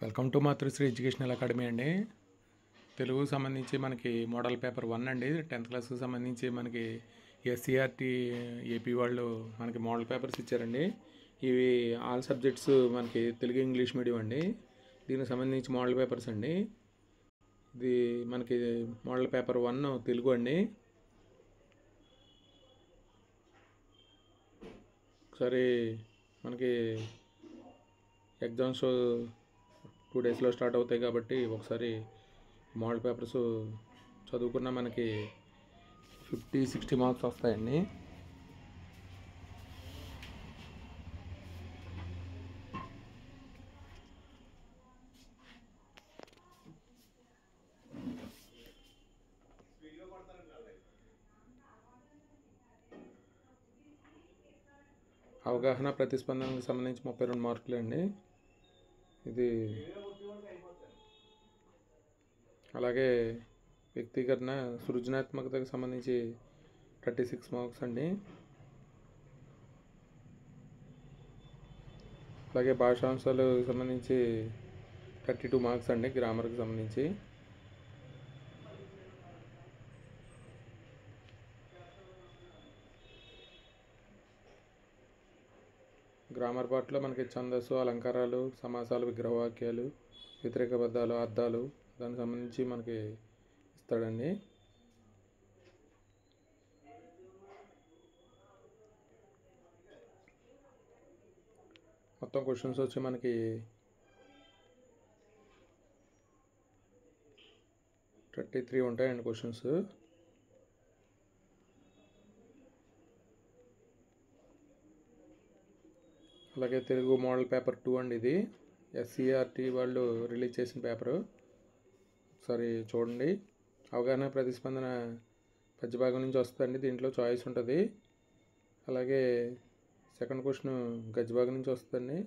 Welcome to Matrusri educational academy అండి. తెలుగుకు సంబంధించి మనకి మోడల్ పేపర్ 1 అండి. 10th క్లాస్కి సంబంధించి మనకి ఎస్సీఆర్టీ ఏపీ వాళ్ళు మనకి మోడల్ పేపర్స్ ఇచ్చారండి. ఇవి ఆల్ సబ్జెక్ట్స్ మనకి తెలుగు ఇంగ్లీష్ మీడియం అండి. దీనికి సంబంధించి మోడల్ పేపర్స్ అండి. ఇది మనకి మోడల్ పేపర్ 1 తెలుగు అండి. ఒకసారి మనకి ఎగ్జామ్స్ 2 డేస్లో స్టార్ట్ అవుతాయి కాబట్టి ఒకసారి మోడల్ పేపర్స్ చదువుకున్న మనకి 50-60 మార్క్స్ వస్తాయండి. అవగాహన ప్రతిస్పందనకు సంబంధించి 32 మార్కులు అండి. ఇది అలాగే వ్యక్తీకరణ సృజనాత్మకతకు సంబంధించి 36 మార్క్స్ అండి. అలాగే భాషాంశాలకు సంబంధించి 32 మార్క్స్ అండి. గ్రామర్కి సంబంధించి గ్రామర్ పార్ట్లో మనకి ఛందస్సు, అలంకారాలు, సమాసాలు, విగ్రహవాక్యాలు, వ్యతిరేక పదాలు, అర్థాలు దానికి సంబంధించి మనకి ఇస్తాడండి. మొత్తం క్వశ్చన్స్ వచ్చి మనకి 33 ఉంటాయండి క్వశ్చన్స్. అలాగే తెలుగు మోడల్ పేపర్ 2 అండి. ఇది ఎస్సీఆర్టీ వాళ్ళు రిలీజ్ చేసిన పేపరు. ఒకసారి చూడండి. అవగాహన ప్రతిస్పందన పద్యభాగం నుంచి వస్తుందండి. దీంట్లో చాయిస్ ఉంటుంది. అలాగే సెకండ్ క్వశ్చన్ గద్యభాగం నుంచి వస్తుందండి.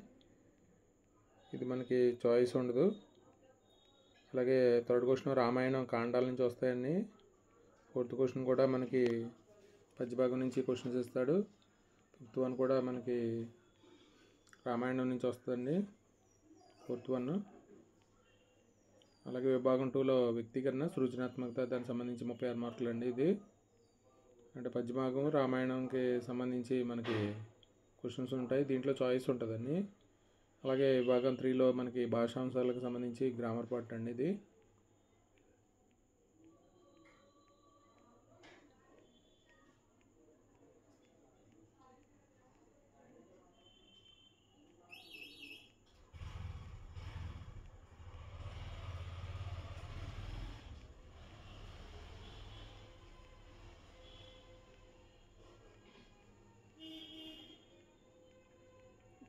ఇది మనకి చాయిస్ ఉండదు. అలాగే థర్డ్ క్వశ్చన్ రామాయణం కాండాల నుంచి వస్తాయండి. ఫోర్త్ క్వశ్చన్ కూడా మనకి పద్యభాగం నుంచి క్వశ్చన్స్ ఇస్తాడు. ఫిఫ్త్ వన్ కూడా మనకి రామాయణం నుంచి వస్తుందండి. Fourth one. అలాగే విభాగం 2లో వ్యక్తీకరణ సృజనాత్మకత దానికి సంబంధించి 36 మార్కులు అండి. ఇది అంటే పద్యభాగం రామాయణంకి సంబంధించి మనకి క్వశ్చన్స్ ఉంటాయి. దీంట్లో చాయిస్ ఉంటుందండి. అలాగే విభాగం 3లో మనకి భాషాంశాలకు సంబంధించి గ్రామర్ పార్ట్ అండి. ఇది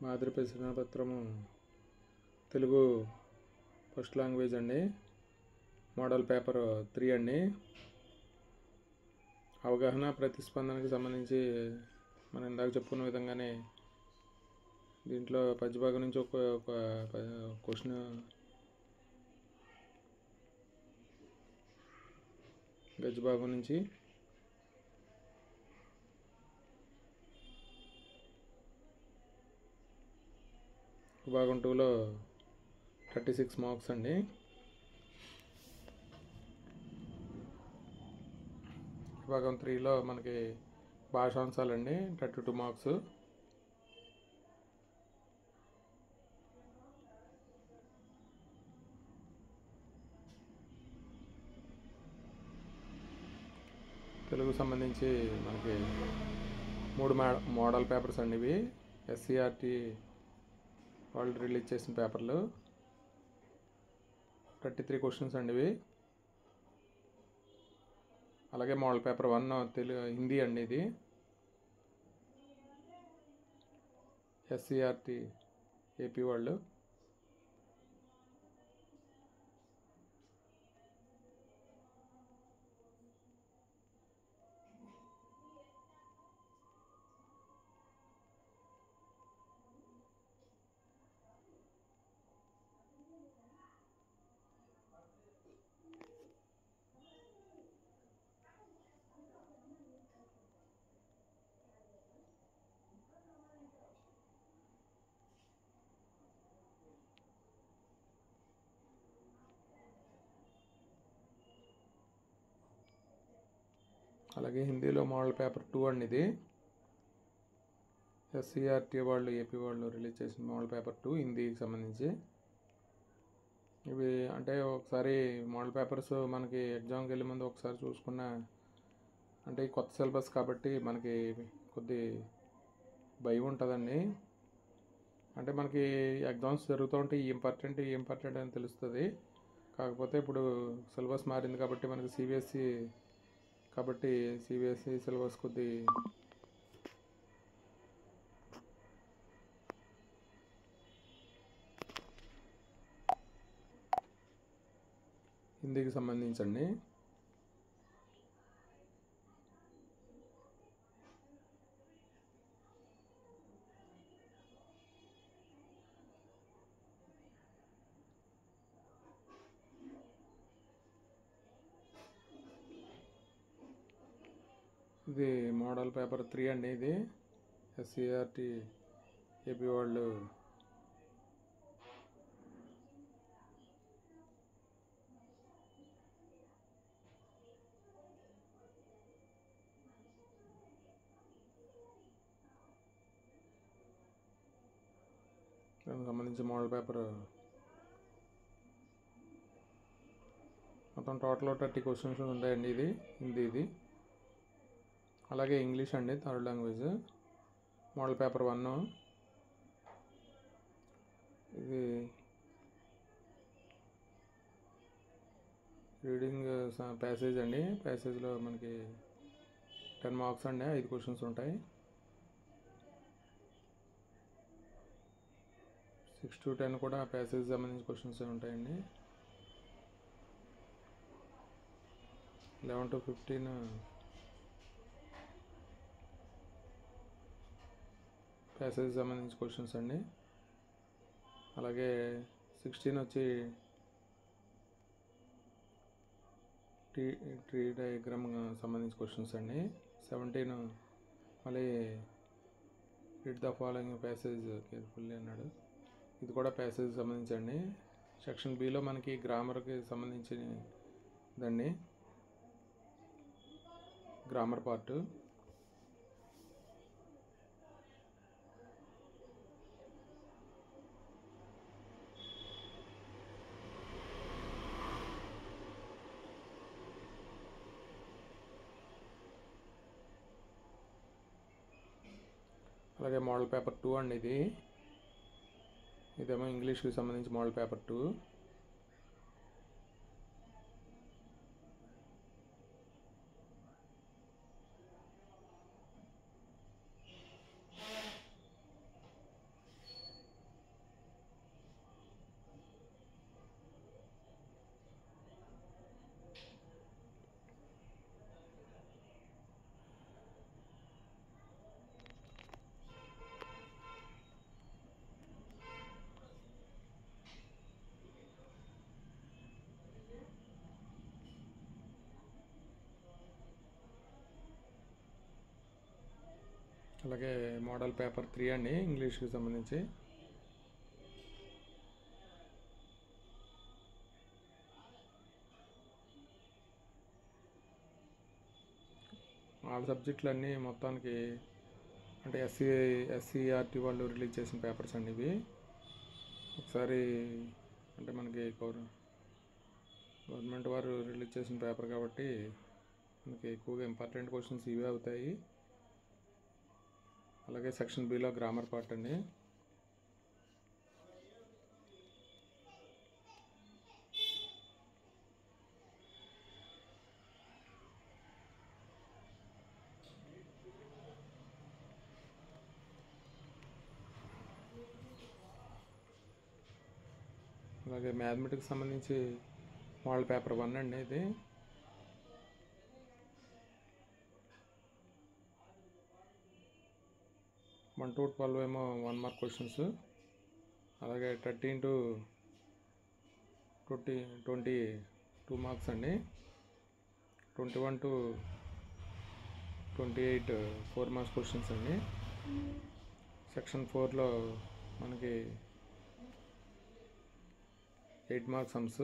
మాదిరి ప్రశ్నపత్రము తెలుగు ఫస్ట్ లాంగ్వేజ్ అండి. మోడల్ పేపర్ 3 అండి. అవగాహన ప్రతిస్పందనకు సంబంధించి మనం ఇందాక చెప్పుకున్న విధంగానే దీంట్లో పద్యభాగం నుంచి ఒక క్వశ్చన్, గద్యభాగం నుంచి విభాగం 2లో 36 మార్క్స్ అండి. విభాగం 3లో మనకి భాషాంశాలండి 32 మార్క్స్. తెలుగు సంబంధించి మనకి 3 మోడల్ పేపర్స్ అండి. ఇవి ఎస్సీఆర్టీ వాళ్ళు రిలీజ్ చేసిన పేపర్లు. 33 క్వశ్చన్స్ అండి ఇవి. అలాగే మోడల్ పేపర్ 1 తెలుగు హిందీ అండి. ఇది ఎస్సీఆర్టీ ఏపీ వాళ్ళు. అలాగే హిందీలో మోడల్ పేపర్ 2 అండి ఇది. ఎస్సీఆర్టీ వాళ్ళు ఏపీ వాళ్ళు రిలీజ్ చేసిన మోడల్ పేపర్ 2 హిందీకి సంబంధించి. ఇవి అంటే ఒకసారి మోడల్ పేపర్స్ మనకి ఎగ్జామ్కి వెళ్ళే ముందు ఒకసారి చూసుకున్న, అంటే ఈ కొత్త సిలబస్ కాబట్టి మనకి కొద్ది భయం ఉంటుందండి. అంటే మనకి ఎగ్జామ్స్ జరుగుతూ ఉంటే ఇంపార్టెంట్ అని తెలుస్తుంది. కాకపోతే ఇప్పుడు సిలబస్ మారింది కాబట్టి మనకి సిబిఎస్ఈ సిలబస్ కొద్ది హిందీకి సంబంధించండి. ఇది మోడల్ పేపర్ 3 అండి. ఇది ఎస్సీఆర్టీ ఏపీ వాళ్ళు దానికి సంబంధించి మోడల్ పేపర్ మొత్తం టోటల్ 30 క్వశ్చన్స్ ఉంటాయండి. ఇది హిందీది. అలాగే ఇంగ్లీష్ అండి, థర్డ్ లాంగ్వేజ్. మోడల్ పేపర్ 1 ఇది రీడింగ్ ప్యాసేజ్ అండి. ప్యాసేజ్లో మనకి 10 మార్క్స్ అండి, 5 క్వశ్చన్స్ ఉంటాయి. 6 to 10 కూడా ప్యాసేజ్ సంబంధించి క్వశ్చన్స్ ఉంటాయండి. 11 to 15 ప్యాసేజ్ సంబంధించి క్వశ్చన్స్ అండి. అలాగే 16 వచ్చి ట్రీ డయాగ్రామ్ సంబంధించి క్వశ్చన్స్ అండి. 17 మళ్ళీ read the following passage carefully అన్నాడు. ఇది కూడా ప్యాసేజ్ సంబంధించండి. సెక్షన్ బిలో మనకి గ్రామర్కి సంబంధించిందండి, గ్రామర్ పార్ట్. అలాగే మోడల్ పేపర్ 2 అండి. ఇదేమో ఇంగ్లీష్కి సంబంధించి మోడల్ పేపర్ 2. అలాగే మోడల్ పేపర్ 3 అండి, ఇంగ్లీష్కి సంబంధించి. ఆల్ సబ్జెక్టులు అన్నీ మొత్తానికి అంటే ఎస్సీఆర్టీ వాళ్ళు రిలీజ్ చేసిన పేపర్స్ అండి ఇవి. ఒకసారి అంటే మనకి గవర్నమెంట్ వారు రిలీజ్ చేసిన పేపర్ కాబట్టి మనకి ఎక్కువగా ఇంపార్టెంట్ క్వశ్చన్స్ ఇవే అవుతాయి. అలాగే సెక్షన్ బిలో గ్రామర్ పార్ట్ అండి. అలాగే మ్యాథమెటిక్స్ సంబంధించి మోడల్ పేపర్ 1 అండి. ఇది 1 to 12 ఏమో 1 మార్క్ క్వశ్చన్స్. అలాగే 13 to 22 మార్క్స్ అండి. 21 to 28 4 మార్క్స్ క్వశ్చన్స్ అండి. సెక్షన్ 4లో మనకి 8 మార్క్స్ సమ్స్.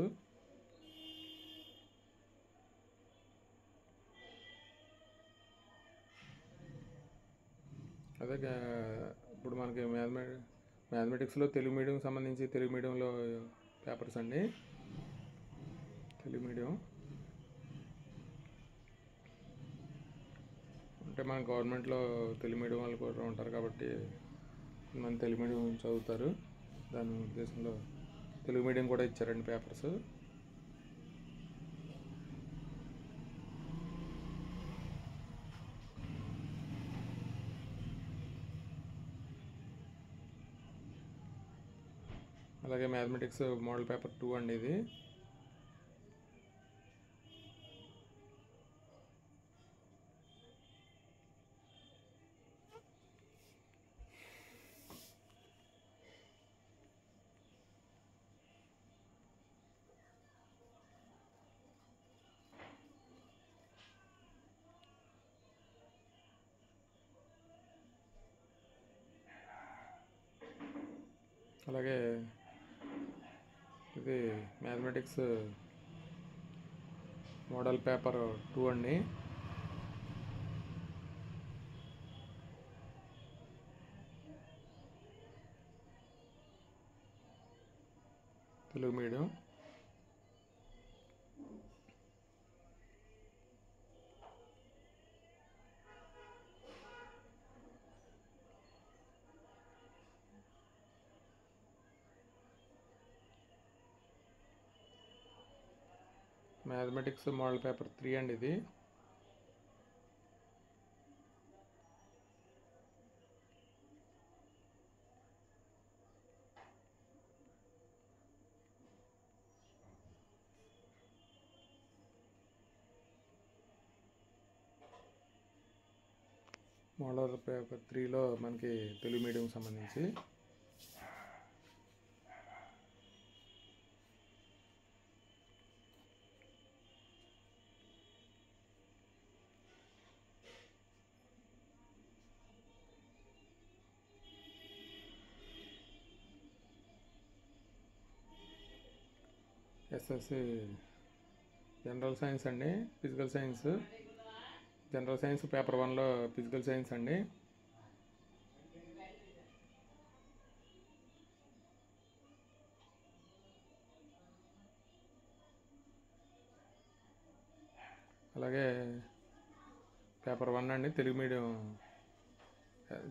అదే ఇప్పుడు మనకి మ్యాథమెటిక్స్లో తెలుగు మీడియం సంబంధించి తెలుగు మీడియంలో పేపర్స్ అండి. తెలుగు మీడియం అంటే మన గవర్నమెంట్లో తెలుగు మీడియం వాళ్ళు కూడా ఉంటారు కాబట్టి మన తెలుగు మీడియం చదువుతారు. దాని ఉద్దేశంలో తెలుగు మీడియం కూడా ఇచ్చారండి పేపర్స్. అలాగే మ్యాథమెటిక్స్ మోడల్ పేపర్ 2 అండి ఇది. అలాగే ఇది మ్యాథమెటిక్స్ మోడల్ పేపర్ 2 అండి. Telugu medium. Mathematics model paper 3 అండి ఇది. మోడల్ పేపర్ 3లో మనకి తెలుగు మీడియం సంబంధించి ఎస్ఎస్సి జనరల్ సైన్స్ అండి. Physical science general science paper 1లో ఫిజికల్ సైన్స్ అండి. అలాగే పేపర్ 1 అండి Telugu medium.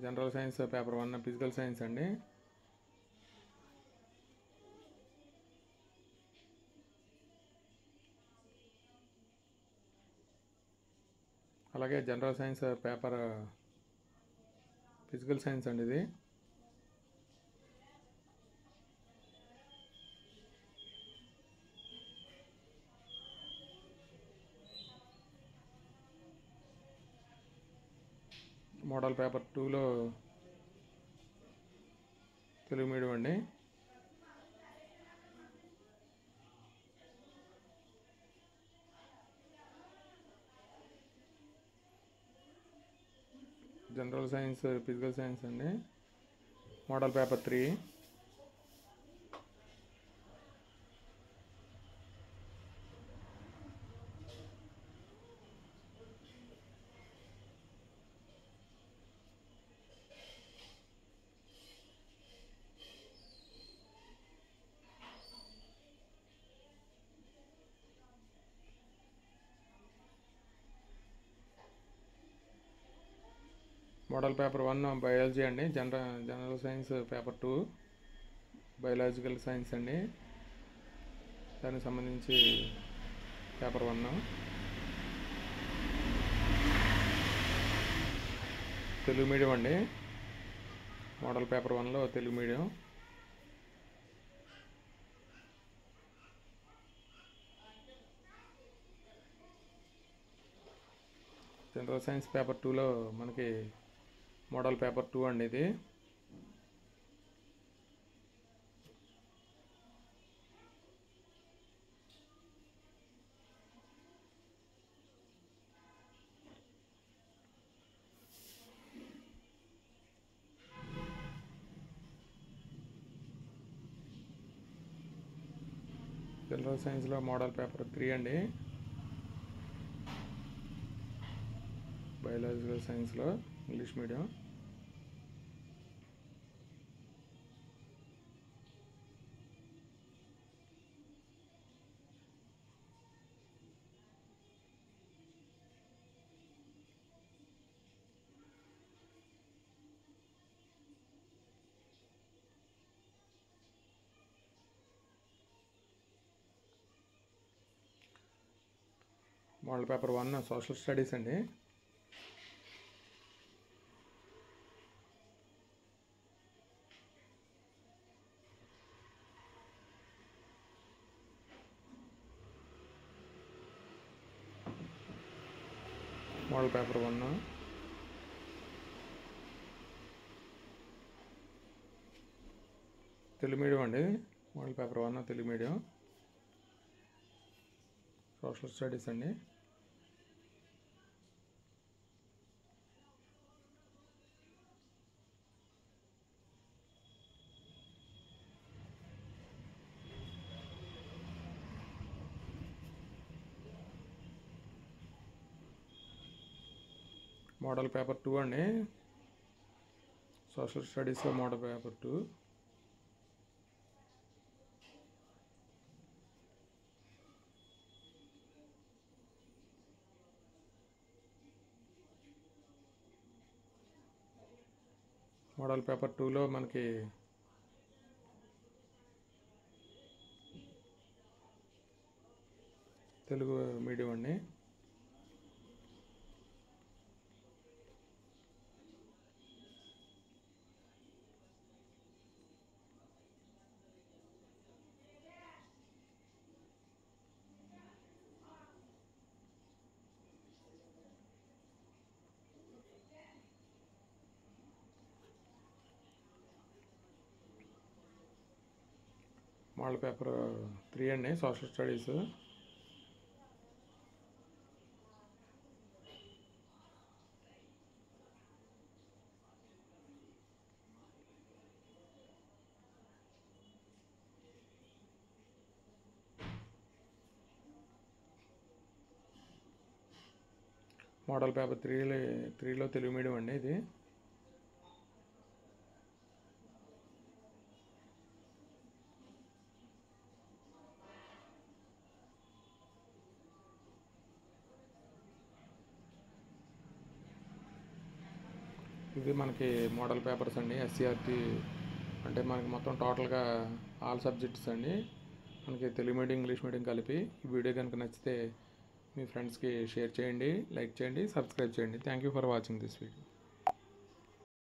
General science paper 1 physical science అండి. అలాగే general science paper physical science అండి ఇది. మోడల్ పేపర్ 2లో తెలుగు మీడియం అండి. జనరల్ సైన్స్ ఫిజికల్ సైన్స్ అండి. Model paper 3. Model paper 1 biology అండి. General science paper 2 biological science అండి. దానికి సంబంధించి పేపర్ 1 తెలుగు మీడియం అండి. మోడల్ పేపర్ 1లో Telugu medium. General science paper 2లో మనకి మోడల్ పేపర్ 2 అండి ఇది. జనరల్ సైన్స్లో మోడల్ పేపర్ 3 అండి. బయాలజికల్ సైన్స్లో English medium. Model paper 1 social studies అండి. మోడల్ పేపర్ 1 తెలుగు మీడియం అండి. Model paper 1 Telugu medium social studies అండి. మోడల్ పేపర్ 2 అండి. సోషల్ స్టడీస్లో మోడల్ పేపర్ 2. మోడల్ పేపర్ 2లో మనకి తెలుగు మీడియం అండి. మోడల్ పేపర్ 3 అండి. Social studies. మోడల్ పేపర్ 3లో తెలుగు మీడియం అండి ఇది. ఇది మనకి మోడల్ పేపర్స్ అండి. ఎస్సీఆర్టీ అంటే మనకి మొత్తం టోటల్గా ఆల్ సబ్జెక్ట్స్ అండి. మనకి తెలుగు మీడియం ఇంగ్లీష్ మీడియం కలిపి. ఈ వీడియో కనుక నచ్చితే మీ ఫ్రెండ్స్కి షేర్ చేయండి, లైక్ చేయండి, సబ్స్క్రైబ్ చేయండి. Thank you for watching this video.